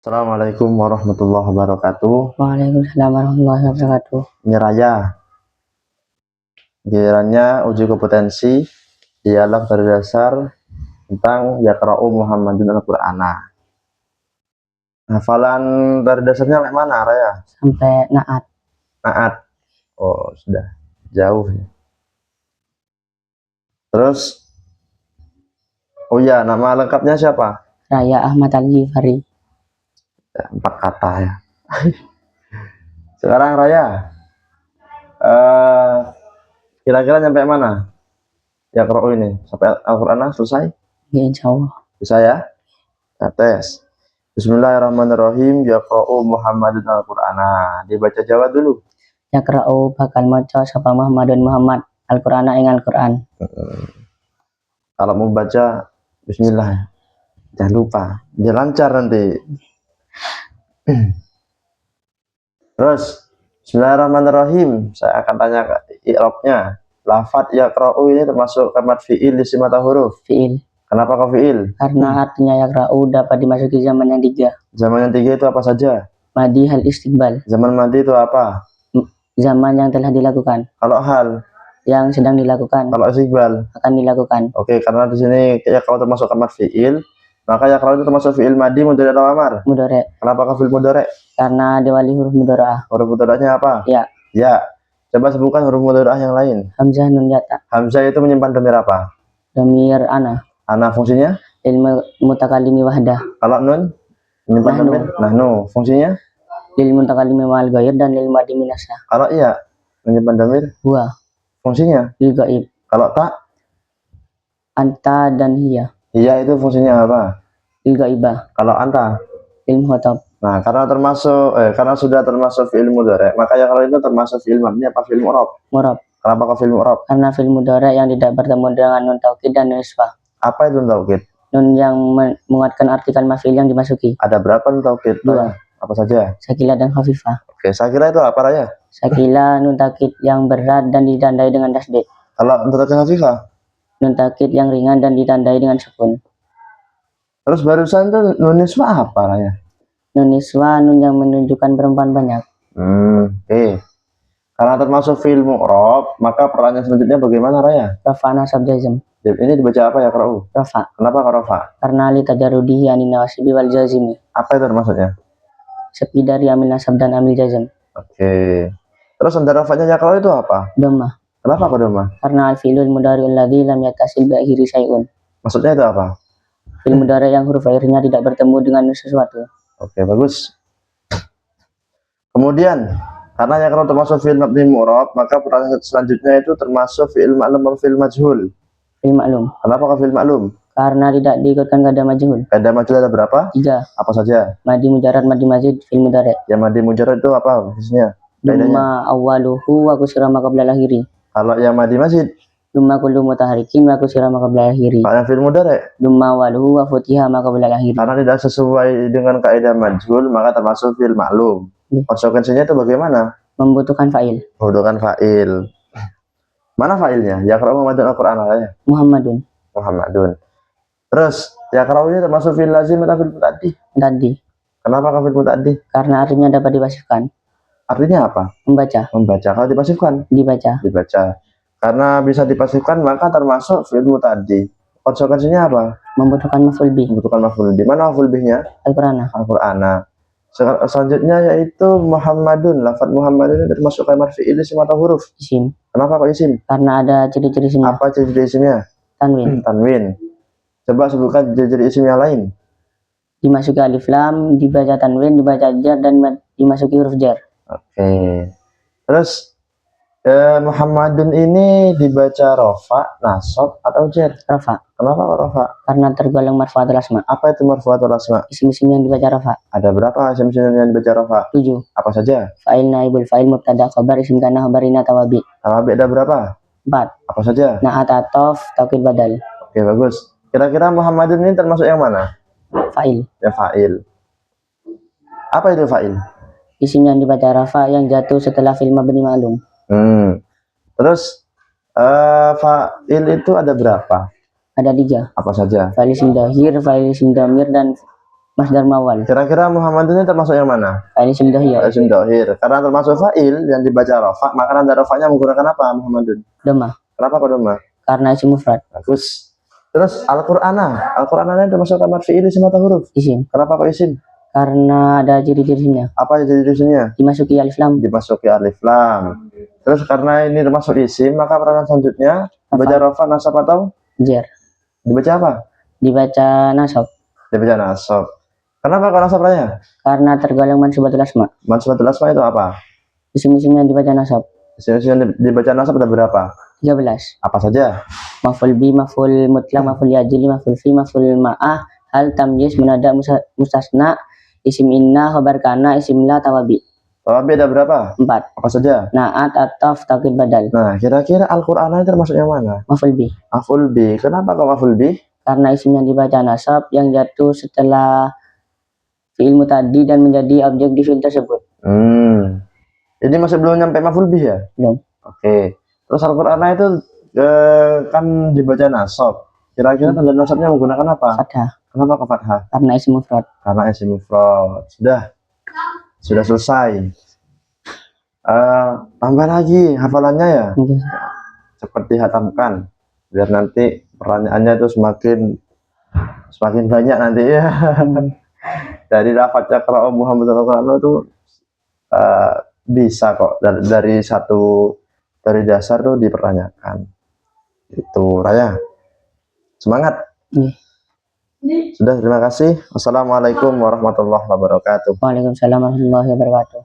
Assalamualaikum warahmatullahi wabarakatuh. Waalaikumsalam warahmatullahi wabarakatuh. Ini Raya. Gilirannya uji kompetensi dialog dari dasar tentang Yaqra'u Muhammadun Al-Qur'ana. Hafalan dari dasarnya sampai mana, Raya? Sampai naat. Naat. Oh, sudah jauh ya. Terus, oh ya, nama lengkapnya siapa? Raya Ahmad Al-Ghifari. Ya, 4 kata ya. Sekarang Raya, kira-kira nyampe mana? Yaqra'u ini sampai Al-Qur'ana selesai? Ya, insya Allah. Bisa ya? Kita tes. Bismillahirrahmanirrahim. Yaqra'u Muhammadun Al-Qur'ana. Dibaca Jawa dulu. Yaqra'u bakal maca sapa Muhammadun Muhammad Al-Qur'ana ing Al-Qur'an. Kalau mau baca Bismillah, jangan lupa. Dia lancar nanti. Terus Bismillahirrahmanirrahim. Saya akan tanya i'rabnya. Lafadz yaqra'u ini termasuk kalimat fi'il isim atau huruf? Fi'il. Kenapa kok fi'il? Karena artinya yaqra'u dapat dimasuki zaman yang 3. Zaman yang 3 itu apa saja? Madi, hal, istiqbal. Zaman madi itu apa? Zaman yang telah dilakukan. Kalau hal? Yang sedang dilakukan. Kalau istiqbal? Akan dilakukan. Oke, karena di sini ya kalau termasuk kalimat fi'il, maka ya kalau itu termasuk fi'il madi, mudhari atau amar? Mudhari. Kenapa kau fi'il mudhari? Karena diwali huruf mudhari'ah. Huruf mudhari'ahnya apa? Ya. Ya. Coba sebutkan huruf mudhari'ah yang lain. Hamzah, nun, yata. Hamzah itu menyimpan dhamir apa? Dhamir ana. Ana fungsinya? Ilmu mutakallimi wahdah. Kalau nun menyimpan dhamir nahnu, fungsinya? Lil mutakallimi wal ghair dan lil madi minasa. Kalau iya menyimpan dhamir Huwa. Fungsinya? Lil ghaib. Kalau tak? Anta dan hiya. Hiya itu fungsinya apa? Lil ghaibah. Kalau anta? Lil muhatab. Nah, karena sudah termasuk fi'il mudhari', maka ya kalau itu termasuk fi'il mabni apa fi'il mu'rab? Mu'rab. Kenapa kok fi'il mu'rab? Karena fi'il mudhari' yang tidak bertemu dengan nun taukid dan nun isbah. Apa itu nun taukid? Nun yang menguatkan artikel maf'il yang dimasuki. Ada berapa nun taukid? 2. Apa saja? Sakila dan khafifah. Oke, sakila itu apa, Raya? Sakila nun taukid yang berat dan ditandai dengan tasdid. Kalau nun taukid khafifah? Nun taukid yang ringan dan ditandai dengan sukun. Terus barusan itu nun nisbah apa, Raya? Nun niswa nun yang menunjukkan perempuan banyak. Oke. Karena termasuk fi'il mu'rab, maka pertanyaan selanjutnya bagaimana, Raya? Rafa nasab jazm. Ini dibaca apa ya, Yaqra'u? Rafa. Kenapa kok rafa? Karena li tajarrudihi anin nawasibi wal jazimi. Apa itu maksudnya? Sepi dari amil nasab dan amil jazm. Oke. Terus tanda rafanya Yaqra'u itu apa? Dhammah. Kenapa kok dhammah? Karena al-fi'lul mudhari'ul ladzi lam yattasil bi akhiri syai'un. Maksudnya itu apa? Fi'il mudhari' yang huruf akhirnya tidak bertemu dengan sesuatu. Oke, bagus. Kemudian, karena Yaqra'u termasuk fi'il mabni mu'rab, maka pertanyaan selanjutnya itu termasuk fi'il ma'lum atau fi'il majhul? Fi'il maklum. Kenapa kok fi'il ma'lum? Karena tidak diikutkan qada majhul. Qada majhul ada berapa? 3. Apa saja? Madi mujarrad, madi mazid, fi'il mudhari'. Yang madi mujarrad itu apa fungsinya? Dumma awwaluhu wa kusira ma qabla al-akhiri. Kalau yang madi mazid? Dumma kullu mutaharikin wa kusira ma qabla al-akhiri. Kalau yang fi'il mudhari'? Dumma awwaluhu wa futiha ma qabla al-akhiri. Karena tidak sesuai dengan kaidah majhul, maka termasuk fi'il ma'lum. Konsekuensinya itu bagaimana? Membutuhkan fa'il. Membutuhkan fa'il. Mana fa'ilnya? Yaqra'u Muhammadun Al-Qur'an ya? Muhammadun. Muhammadun. Terus Yaqra'u ini termasuk fi'il lazim atau fi'il muta'addi? Tadi. Kenapa fi'il muta'addi? Karena artinya dapat dipasifkan. Artinya apa? Membaca. Membaca. Kalau dipasifkan? Dibaca. Dibaca. Karena bisa dipasifkan maka termasuk fi'il muta'addi. Konsekuensinya apa? Membutuhkan maf'ul bih. Membutuhkan maf'ul bih. Mana maf'ul bihnya? Al-Qur'ana. Al-Qur'ana. Selanjutnya yaitu Muhammadun. Lafadz Muhammadun itu termasuk kalimat fi'il isim atau huruf? Isim. Kenapa kok isim? Karena ada ciri-ciri isimnya. Apa ciri-ciri isimnya? Tanwin. Tanwin. Coba sebutkan ciri-ciri isim yang lain. Dimasuki alif lam, dibaca tanwin, dibaca jar, dan dimasuki huruf jar. Oke. Terus Muhammadun ini dibaca rofa, nasab, atau jar? Rafa. Kenapa kok rofa? Karena tergolong marfu'atul asma. Apa itu marfu'atul asma? Isim-isim yang dibaca rafa. Ada berapa isim-isim yang dibaca rofa? 7. Apa saja? Fa'il, naibul fa'il, mubtada, khabar, isim kana, khabarina, tawabi. Tawabi ada berapa? 4. Apa saja? Na'at, atof, taukid, badal. Oke, bagus. Kira-kira Muhammadun ini termasuk yang mana? Fa'il. Yang fa'il. Apa itu fa'il? Isim yang dibaca rafa yang jatuh setelah fi'il mabni ma'lum. Terus fa'il itu ada berapa? Ada 3. Apa saja? Fa'il isim dhahir, fa'il isim dhamir, dan Mas Darmawan. Kira-kira Muhammad ini termasuk yang mana? Ini isim dhohir. Isim dhohir. Karena termasuk fa'il yang dibaca rafa, maka tanda rafanya menggunakan apa Muhammadun? Doma. Kenapa kok doma? Karena isim mufrad. Bagus. Terus Al-Qur'ana ini termasuk kamar fi'il isim atau huruf? Isim. Kenapa kok isim? Karena ada ciri-cirinya. Apa ciri-cirinya? Dimasuki alif lam. Dimasuki alif lam. Terus karena ini termasuk isim, maka perkataan selanjutnya dibaca rafa, nasab atau Jer. dibaca apa? Dibaca nasab. Dibaca nasab. Kenapa kok nasab raya? Karena tergolong mansubatul asma. Mansubatul asma itu apa? Isim-isim yang dibaca nasab. Isim-isim yang dibaca nasab ada berapa? 13. Apa saja? Maf'ul bi, maf'ul mutlaq, maf'ul yajli, maf'ul fi, maf'ul ma'ah, hal, tamyiz, munada, mustasna, isim inna, khabar kana, isim la, tawabi. Tawabi ada berapa? 4. Apa saja? Naat, ataf, taukid, badal. Nah, kira-kira Al-Qur'an itu termasuk yang mana? Maf'ul bi. Maf'ul bi. Kenapa kok maf'ul bi? Karena isim yang dibaca nasab yang jatuh setelah fi'il mutadi dan menjadi objek di fi'il tersebut. Ini masih belum nyampe maf'ul bi ya? Belum. Oke. Terus Al-Qur'an itu kan dibaca nasab. Kira-kira tanda nasabnya menggunakan apa? Fathah. Kenapa ke fathah? Karena isim mufrad. Karena isim mufrad. Sudah selesai. Tambah lagi hafalannya ya. Seperti hatamkan. Biar nanti pertanyaannya itu semakin banyak nanti ya. Dari lafaz yaqra'u Muhammadun Al-Qur'an itu bisa kok dari dasar tuh dipertanyakan. Itu Raya. Semangat. Sudah, terima kasih. Wassalamualaikum warahmatullahi wabarakatuh. Waalaikumsalam warahmatullahi wabarakatuh.